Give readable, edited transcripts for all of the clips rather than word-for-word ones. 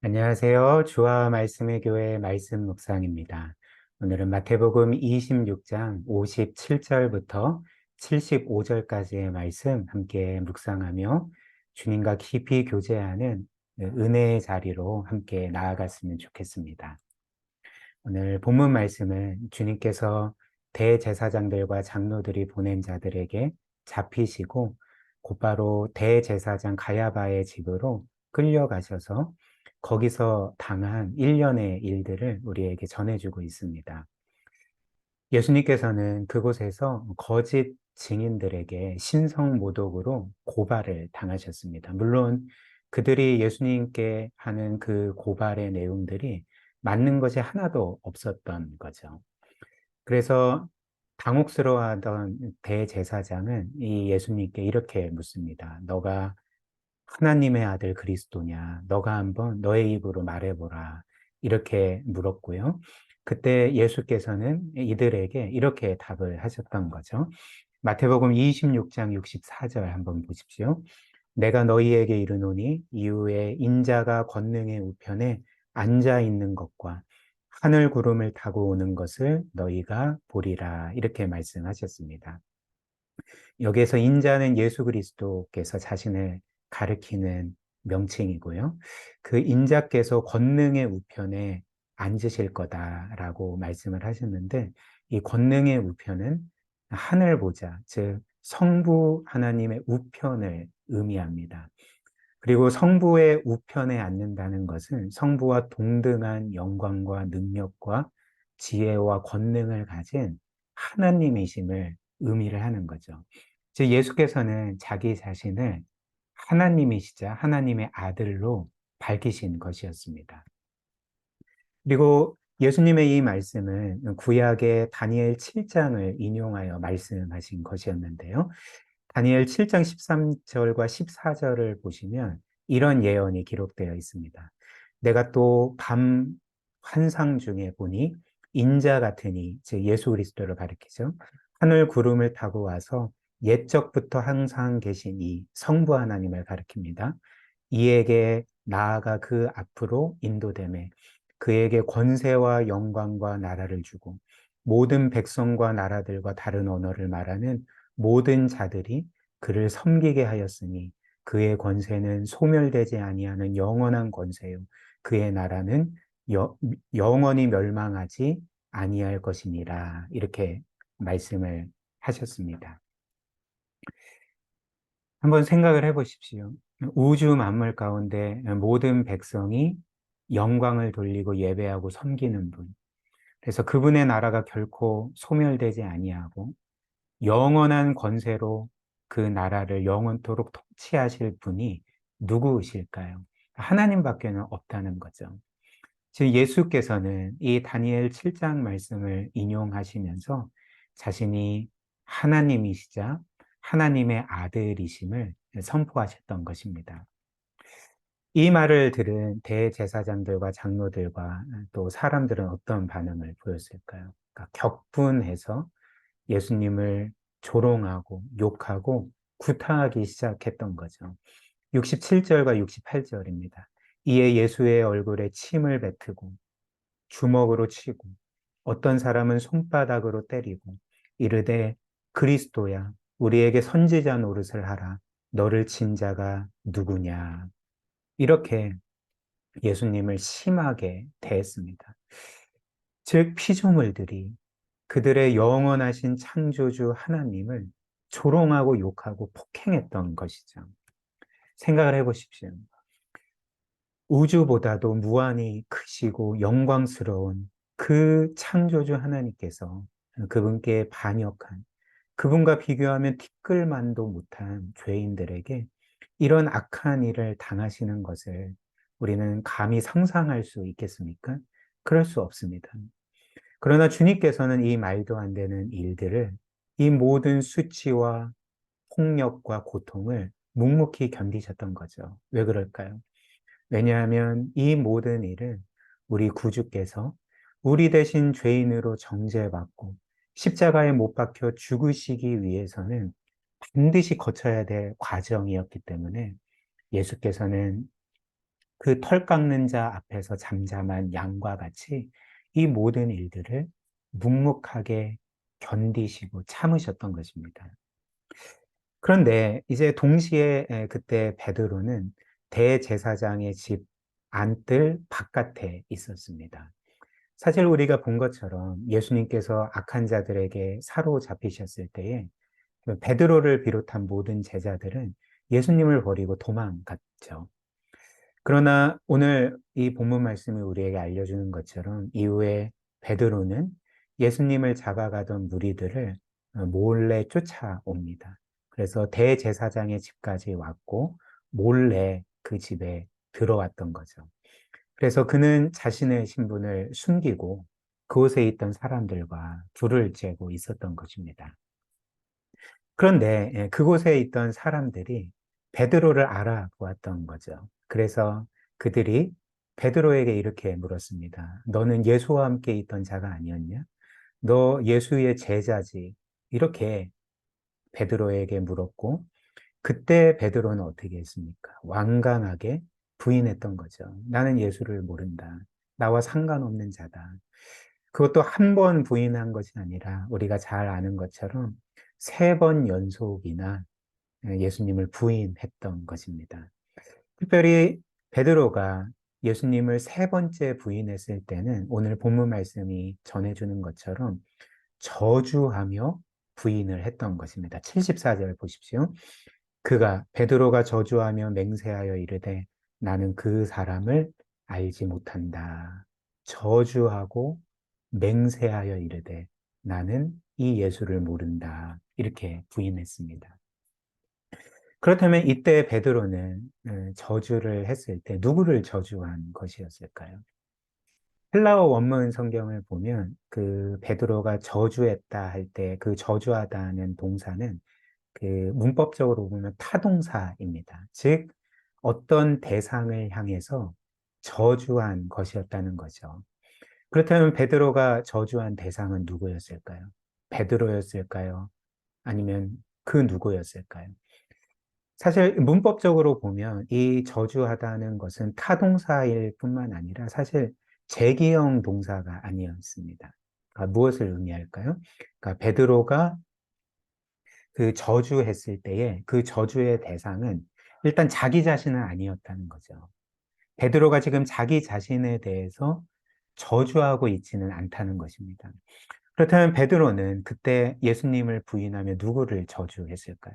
안녕하세요. 주와 말씀의 교회 말씀 묵상입니다. 오늘은 마태복음 26장 57절부터 75절까지의 말씀 함께 묵상하며 주님과 깊이 교제하는 은혜의 자리로 함께 나아갔으면 좋겠습니다. 오늘 본문 말씀은 주님께서 대제사장들과 장로들이 보낸 자들에게 잡히시고 곧바로 대제사장 가야바의 집으로 끌려가셔서 거기서 당한 일련의 일들을 우리에게 전해주고 있습니다. 예수님께서는 그곳에서 거짓 증인들에게 신성모독으로 고발을 당하셨습니다. 물론 그들이 예수님께 하는 그 고발의 내용들이 맞는 것이 하나도 없었던 거죠. 그래서 당혹스러워하던 대제사장은 이 예수님께 이렇게 묻습니다. 너가 하나님의 아들 그리스도냐? 너가 한번 너의 입으로 말해보라. 이렇게 물었고요. 그때 예수께서는 이들에게 이렇게 답을 하셨던 거죠. 마태복음 26장 64절 한번 보십시오. 내가 너희에게 이르노니 이후에 인자가 권능의 우편에 앉아 있는 것과 하늘 구름을 타고 오는 것을 너희가 보리라. 이렇게 말씀하셨습니다. 여기에서 인자는 예수 그리스도께서 자신을 가리키는 명칭이고요. 그 인자께서 권능의 우편에 앉으실 거다라고 말씀을 하셨는데 이 권능의 우편은 하늘 보좌, 즉 성부 하나님의 우편을 의미합니다. 그리고 성부의 우편에 앉는다는 것은 성부와 동등한 영광과 능력과 지혜와 권능을 가진 하나님이심을 의미를 하는 거죠. 즉 예수께서는 자기 자신을 하나님이시자 하나님의 아들로 밝히신 것이었습니다. 그리고 예수님의 이 말씀은 구약의 다니엘 7장을 인용하여 말씀하신 것이었는데요. 다니엘 7장 13절과 14절을 보시면 이런 예언이 기록되어 있습니다. 내가 또 밤 환상 중에 보니 인자 같으니, 즉 예수 그리스도를 가리키죠. 하늘 구름을 타고 와서 옛적부터 항상 계신 이 성부 하나님을 가리킵니다. 이에게 나아가 그 앞으로 인도되매 그에게 권세와 영광과 나라를 주고 모든 백성과 나라들과 다른 언어를 말하는 모든 자들이 그를 섬기게 하였으니 그의 권세는 소멸되지 아니하는 영원한 권세요 그의 나라는 영원히 멸망하지 아니할 것이니라. 이렇게 말씀을 하셨습니다. 한번 생각을 해보십시오. 우주 만물 가운데 모든 백성이 영광을 돌리고 예배하고 섬기는 분. 그래서 그분의 나라가 결코 소멸되지 아니하고 영원한 권세로 그 나라를 영원토록 통치하실 분이 누구이실까요? 하나님밖에는 없다는 거죠. 즉 예수께서는 이 다니엘 7장 말씀을 인용하시면서 자신이 하나님이시자 하나님의 아들이심을 선포하셨던 것입니다. 이 말을 들은 대제사장들과 장로들과 또 사람들은 어떤 반응을 보였을까요? 그러니까 격분해서 예수님을 조롱하고 욕하고 구타하기 시작했던 거죠. 67절과 68절입니다. 이에 예수의 얼굴에 침을 뱉고 주먹으로 치고 어떤 사람은 손바닥으로 때리고 이르되 그리스도야 우리에게 선지자 노릇을 하라 너를 친 자가 누구냐 이렇게 예수님을 심하게 대했습니다. 즉 피조물들이 그들의 영원하신 창조주 하나님을 조롱하고 욕하고 폭행했던 것이죠. 생각을 해보십시오. 우주보다도 무한히 크시고 영광스러운 그 창조주 하나님께서 그분께 반역한 그분과 비교하면 티끌만도 못한 죄인들에게 이런 악한 일을 당하시는 것을 우리는 감히 상상할 수 있겠습니까? 그럴 수 없습니다. 그러나 주님께서는 이 말도 안 되는 일들을 이 모든 수치와 폭력과 고통을 묵묵히 견디셨던 거죠. 왜 그럴까요? 왜냐하면 이 모든 일은 우리 구주께서 우리 대신 죄인으로 정죄받고 십자가에 못 박혀 죽으시기 위해서는 반드시 거쳐야 될 과정이었기 때문에 예수께서는 그 털 깎는 자 앞에서 잠잠한 양과 같이 이 모든 일들을 묵묵하게 견디시고 참으셨던 것입니다. 그런데 이제 동시에 그때 베드로는 대제사장의 집 안뜰 바깥에 있었습니다. 사실 우리가 본 것처럼 예수님께서 악한 자들에게 사로잡히셨을 때에 베드로를 비롯한 모든 제자들은 예수님을 버리고 도망갔죠. 그러나 오늘 이 본문 말씀이 우리에게 알려주는 것처럼 이후에 베드로는 예수님을 잡아가던 무리들을 몰래 쫓아옵니다. 그래서 대제사장의 집까지 왔고 몰래 그 집에 들어왔던 거죠. 그래서 그는 자신의 신분을 숨기고 그곳에 있던 사람들과 둘을 째고 있었던 것입니다. 그런데 그곳에 있던 사람들이 베드로를 알아보았던 거죠. 그래서 그들이 베드로에게 이렇게 물었습니다. 너는 예수와 함께 있던 자가 아니었냐? 너 예수의 제자지? 이렇게 베드로에게 물었고, 그때 베드로는 어떻게 했습니까? 완강하게 부인했던 거죠. 나는 예수를 모른다. 나와 상관없는 자다. 그것도 한 번 부인한 것이 아니라 우리가 잘 아는 것처럼 세 번 연속이나 예수님을 부인했던 것입니다. 특별히 베드로가 예수님을 세 번째 부인했을 때는 오늘 본문 말씀이 전해주는 것처럼 저주하며 부인을 했던 것입니다. 74절 보십시오. 그가 베드로가 저주하며 맹세하여 이르되 나는 그 사람을 알지 못한다. 저주하고 맹세하여 이르되 나는 이 예수를 모른다. 이렇게 부인했습니다. 그렇다면 이때 베드로는 저주를 했을 때 누구를 저주한 것이었을까요? 헬라어 원문 성경을 보면 그 베드로가 저주했다 할 때 그 저주하다는 동사는 그 문법적으로 보면 타동사입니다. 즉 어떤 대상을 향해서 저주한 것이었다는 거죠. 그렇다면 베드로가 저주한 대상은 누구였을까요? 베드로였을까요? 아니면 그 누구였을까요? 사실 문법적으로 보면 이 저주하다는 것은 타동사일 뿐만 아니라 사실 제기형 동사가 아니었습니다. 그러니까 무엇을 의미할까요? 그러니까 베드로가 그 저주했을 때에 그 저주의 대상은 일단 자기 자신은 아니었다는 거죠. 베드로가 지금 자기 자신에 대해서 저주하고 있지는 않다는 것입니다. 그렇다면 베드로는 그때 예수님을 부인하며 누구를 저주했을까요?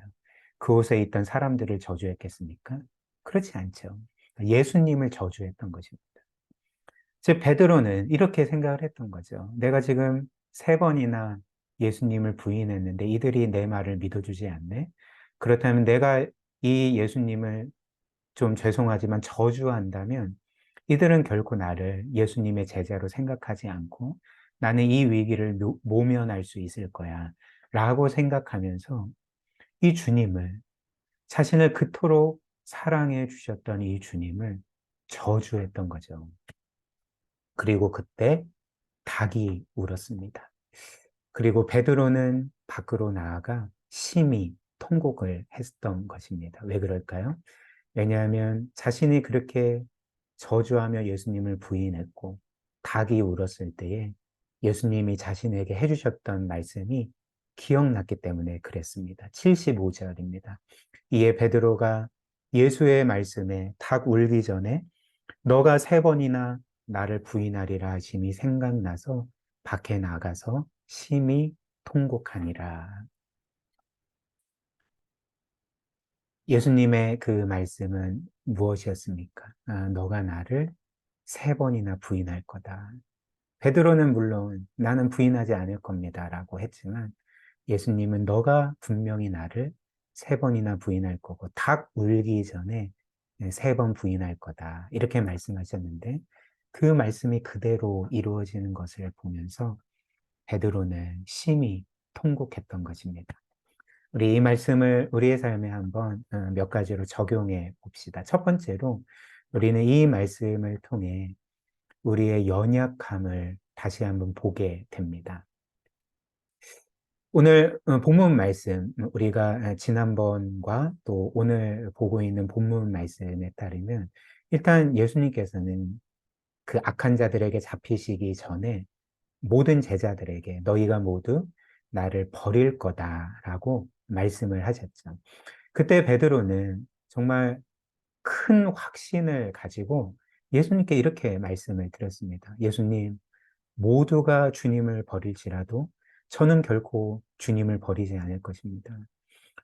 그곳에 있던 사람들을 저주했겠습니까? 그렇지 않죠. 예수님을 저주했던 것입니다. 즉 베드로는 이렇게 생각을 했던 거죠. 내가 지금 세 번이나 예수님을 부인했는데 이들이 내 말을 믿어주지 않네. 그렇다면 내가 이 예수님을 좀 죄송하지만 저주한다면 이들은 결코 나를 예수님의 제자로 생각하지 않고 나는 이 위기를 모면할 수 있을 거야 라고 생각하면서 이 주님을 자신을 그토록 사랑해 주셨던 이 주님을 저주했던 거죠. 그리고 그때 닭이 울었습니다. 그리고 베드로는 밖으로 나아가 심히 통곡을 했던 것입니다. 왜 그럴까요? 왜냐하면 자신이 그렇게 저주하며 예수님을 부인했고 닭이 울었을 때에 예수님이 자신에게 해주셨던 말씀이 기억났기 때문에 그랬습니다. 75절입니다. 이에 베드로가 예수의 말씀에 닭 울기 전에 너가 세 번이나 나를 부인하리라 하심이 생각나서 밖에 나가서 심히 통곡하니라. 예수님의 그 말씀은 무엇이었습니까? 너가 나를 세 번이나 부인할 거다. 베드로는 물론 나는 부인하지 않을 겁니다. 라고 했지만 예수님은 너가 분명히 나를 세 번이나 부인할 거고 닭 울기 전에 세 번 부인할 거다. 이렇게 말씀하셨는데 그 말씀이 그대로 이루어지는 것을 보면서 베드로는 심히 통곡했던 것입니다. 우리 이 말씀을 우리의 삶에 한번 몇 가지로 적용해 봅시다. 첫 번째로 우리는 이 말씀을 통해 우리의 연약함을 다시 한번 보게 됩니다. 오늘 본문 말씀, 우리가 지난번과 또 오늘 보고 있는 본문 말씀에 따르면 일단 예수님께서는 그 악한 자들에게 잡히시기 전에 모든 제자들에게 너희가 모두 나를 버릴 거다라고 말씀을 하셨죠. 그때 베드로는 정말 큰 확신을 가지고 예수님께 이렇게 말씀을 드렸습니다. 예수님, 모두가 주님을 버릴지라도 저는 결코 주님을 버리지 않을 것입니다.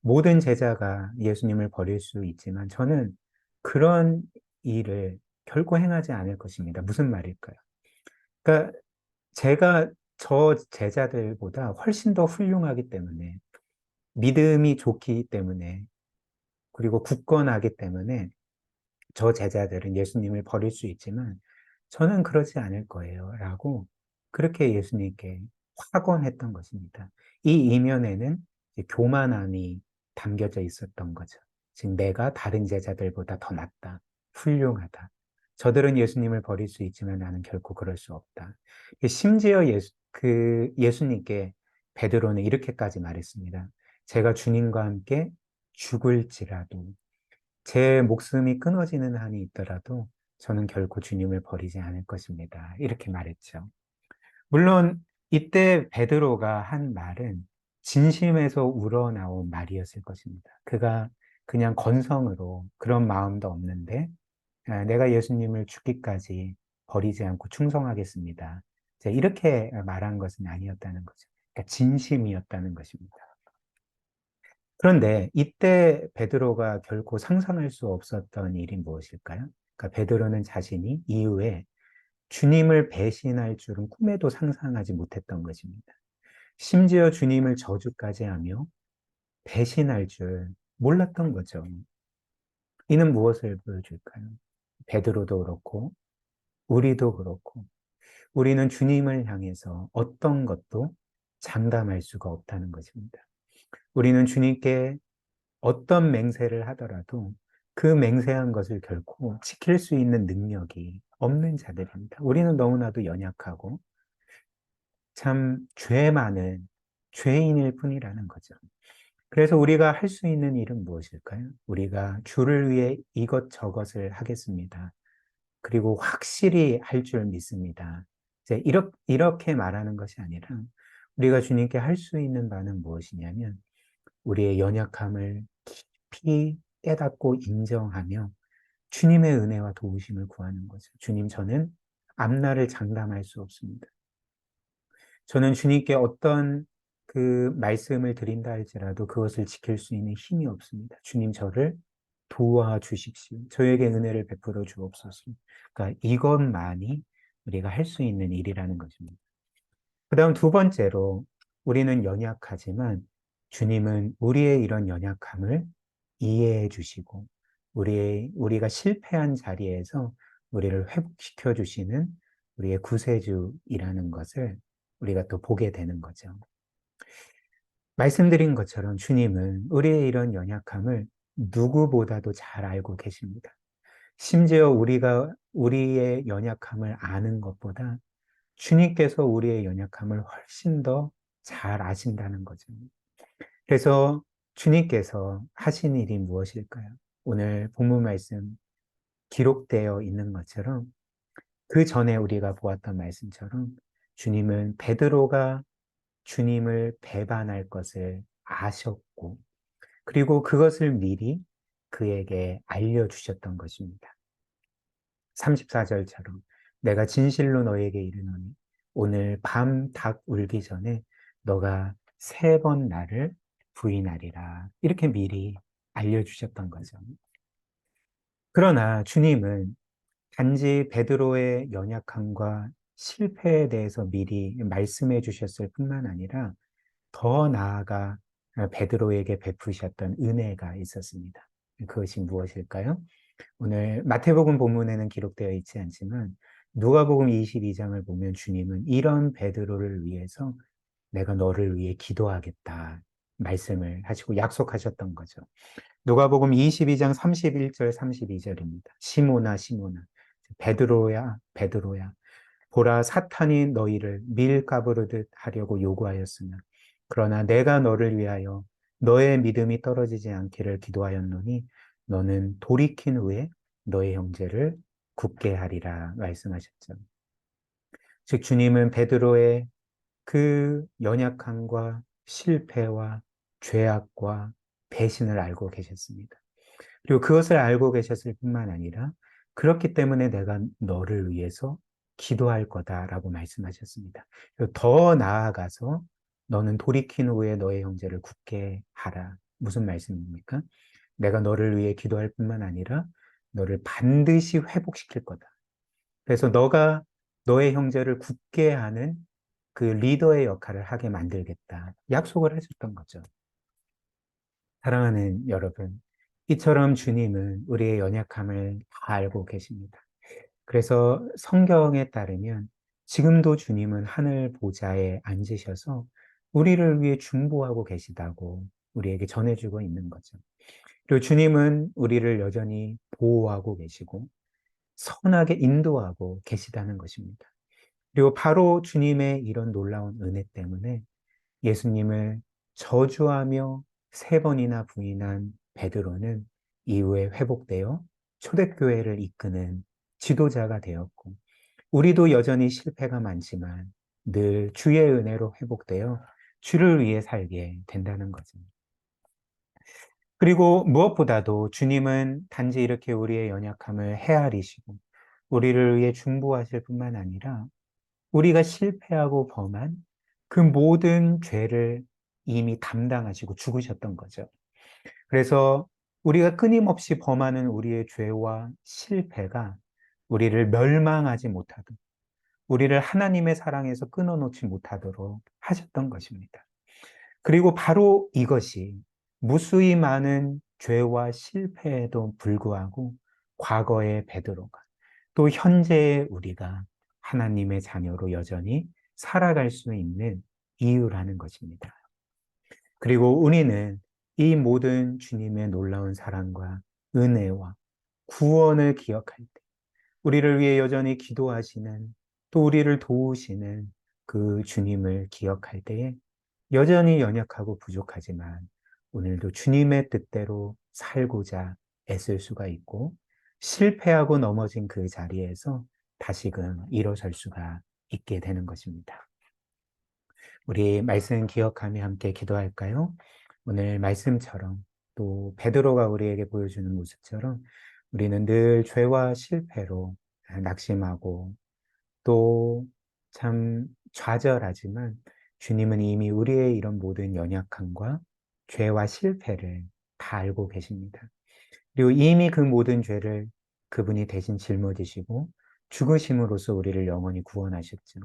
모든 제자가 예수님을 버릴 수 있지만 저는 그런 일을 결코 행하지 않을 것입니다. 무슨 말일까요? 그러니까 제가 저 제자들보다 훨씬 더 훌륭하기 때문에 믿음이 좋기 때문에 그리고 굳건하기 때문에 저 제자들은 예수님을 버릴 수 있지만 저는 그러지 않을 거예요. 라고 그렇게 예수님께 확언했던 것입니다. 이 이면에는 교만함이 담겨져 있었던 거죠. 즉, 내가 다른 제자들보다 더 낫다. 훌륭하다. 저들은 예수님을 버릴 수 있지만 나는 결코 그럴 수 없다. 심지어 예수님께 베드로는 이렇게까지 말했습니다. 제가 주님과 함께 죽을지라도 제 목숨이 끊어지는 한이 있더라도 저는 결코 주님을 버리지 않을 것입니다. 이렇게 말했죠. 물론 이때 베드로가 한 말은 진심에서 우러나온 말이었을 것입니다. 그가 그냥 건성으로 그런 마음도 없는데 내가 예수님을 죽기까지 버리지 않고 충성하겠습니다. 이렇게 말한 것은 아니었다는 거죠. 그러니까 진심이었다는 것입니다. 그런데 이때 베드로가 결코 상상할 수 없었던 일이 무엇일까요? 그러니까 베드로는 자신이 이후에 주님을 배신할 줄은 꿈에도 상상하지 못했던 것입니다. 심지어 주님을 저주까지 하며 배신할 줄 몰랐던 거죠. 이는 무엇을 보여줄까요? 베드로도 그렇고 우리도 그렇고 우리는 주님을 향해서 어떤 것도 장담할 수가 없다는 것입니다. 우리는 주님께 어떤 맹세를 하더라도 그 맹세한 것을 결코 지킬 수 있는 능력이 없는 자들입니다. 우리는 너무나도 연약하고 참 죄 많은 죄인일 뿐이라는 거죠. 그래서 우리가 할 수 있는 일은 무엇일까요? 우리가 주를 위해 이것저것을 하겠습니다. 그리고 확실히 할 줄 믿습니다. 이제 이렇게 말하는 것이 아니라 우리가 주님께 할 수 있는 바는 무엇이냐면 우리의 연약함을 깊이 깨닫고 인정하며 주님의 은혜와 도우심을 구하는 거죠. 주님, 저는 앞날을 장담할 수 없습니다. 저는 주님께 어떤 그 말씀을 드린다 할지라도 그것을 지킬 수 있는 힘이 없습니다. 주님, 저를 도와주십시오. 저에게 은혜를 베풀어 주옵소서. 그러니까 이것만이 우리가 할 수 있는 일이라는 것입니다. 그 다음 두 번째로 우리는 연약하지만 주님은 우리의 이런 연약함을 이해해 주시고 우리가 실패한 자리에서 우리를 회복시켜 주시는 우리의 구세주이라는 것을 우리가 또 보게 되는 거죠. 말씀드린 것처럼 주님은 우리의 이런 연약함을 누구보다도 잘 알고 계십니다. 심지어 우리가 우리의 연약함을 아는 것보다 주님께서 우리의 연약함을 훨씬 더 잘 아신다는 거죠. 그래서 주님께서 하신 일이 무엇일까요? 오늘 본문 말씀 기록되어 있는 것처럼 그 전에 우리가 보았던 말씀처럼 주님은 베드로가 주님을 배반할 것을 아셨고 그리고 그것을 미리 그에게 알려주셨던 것입니다. 34절처럼 내가 진실로 너에게 이르노니 오늘 밤 닭 울기 전에 너가 3번 나를 부인하리라. 이렇게 미리 알려주셨던 거죠. 그러나 주님은 단지 베드로의 연약함과 실패에 대해서 미리 말씀해 주셨을 뿐만 아니라 더 나아가 베드로에게 베푸셨던 은혜가 있었습니다. 그것이 무엇일까요? 오늘 마태복음 본문에는 기록되어 있지 않지만 누가복음 22장을 보면 주님은 이런 베드로를 위해서 내가 너를 위해 기도하겠다 말씀을 하시고 약속하셨던 거죠. 누가복음 22장 31절 32절입니다. 시몬아 시몬아 베드로야 베드로야 보라 사탄이 너희를 밀가부르듯 하려고 요구하였으나 그러나 내가 너를 위하여 너의 믿음이 떨어지지 않기를 기도하였노니 너는 돌이킨 후에 너의 형제를 굳게 하리라 말씀하셨죠. 즉 주님은 베드로의 그 연약함과 실패와 죄악과 배신을 알고 계셨습니다. 그리고 그것을 알고 계셨을 뿐만 아니라 그렇기 때문에 내가 너를 위해서 기도할 거다라고 말씀하셨습니다. 그리고 더 나아가서 너는 돌이킨 후에 너의 형제를 굳게 하라. 무슨 말씀입니까? 내가 너를 위해 기도할 뿐만 아니라 너를 반드시 회복시킬 거다. 그래서 너가 너의 형제를 굳게 하는 그 리더의 역할을 하게 만들겠다. 약속을 해줬던 거죠. 사랑하는 여러분, 이처럼 주님은 우리의 연약함을 다 알고 계십니다. 그래서 성경에 따르면 지금도 주님은 하늘 보좌에 앉으셔서 우리를 위해 중보하고 계시다고 우리에게 전해주고 있는 거죠. 그리고 주님은 우리를 여전히 보호하고 계시고 선하게 인도하고 계시다는 것입니다. 그리고 바로 주님의 이런 놀라운 은혜 때문에 예수님을 저주하며 세 번이나 부인한 베드로는 이후에 회복되어 초대교회를 이끄는 지도자가 되었고, 우리도 여전히 실패가 많지만 늘 주의 은혜로 회복되어 주를 위해 살게 된다는 거죠. 그리고 무엇보다도 주님은 단지 이렇게 우리의 연약함을 헤아리시고 우리를 위해 중보하실 뿐만 아니라 우리가 실패하고 범한 그 모든 죄를 이미 담당하시고 죽으셨던 거죠. 그래서 우리가 끊임없이 범하는 우리의 죄와 실패가 우리를 멸망하지 못하도록, 우리를 하나님의 사랑에서 끊어놓지 못하도록 하셨던 것입니다. 그리고 바로 이것이 무수히 많은 죄와 실패에도 불구하고 과거의 베드로가 또 현재의 우리가 하나님의 자녀로 여전히 살아갈 수 있는 이유라는 것입니다. 그리고 우리는 이 모든 주님의 놀라운 사랑과 은혜와 구원을 기억할 때, 우리를 위해 여전히 기도하시는 또 우리를 도우시는 그 주님을 기억할 때에 여전히 연약하고 부족하지만 오늘도 주님의 뜻대로 살고자 애쓸 수가 있고 실패하고 넘어진 그 자리에서 다시금 일어설 수가 있게 되는 것입니다. 우리 말씀 기억하며 함께 기도할까요? 오늘 말씀처럼 또 베드로가 우리에게 보여주는 모습처럼 우리는 늘 죄와 실패로 낙심하고 또 참 좌절하지만 주님은 이미 우리의 이런 모든 연약함과 죄와 실패를 다 알고 계십니다. 그리고 이미 그 모든 죄를 그분이 대신 짊어지시고 죽으심으로써 우리를 영원히 구원하셨죠.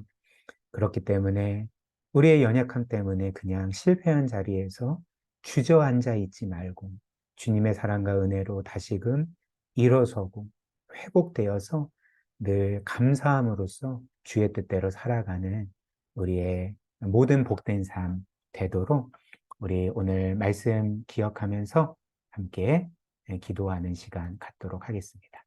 그렇기 때문에 우리의 연약함 때문에 그냥 실패한 자리에서 주저앉아 있지 말고 주님의 사랑과 은혜로 다시금 일어서고 회복되어서 늘 감사함으로써 주의 뜻대로 살아가는 우리의 모든 복된 삶 되도록 우리 오늘 말씀 기억하면서 함께 기도하는 시간 갖도록 하겠습니다.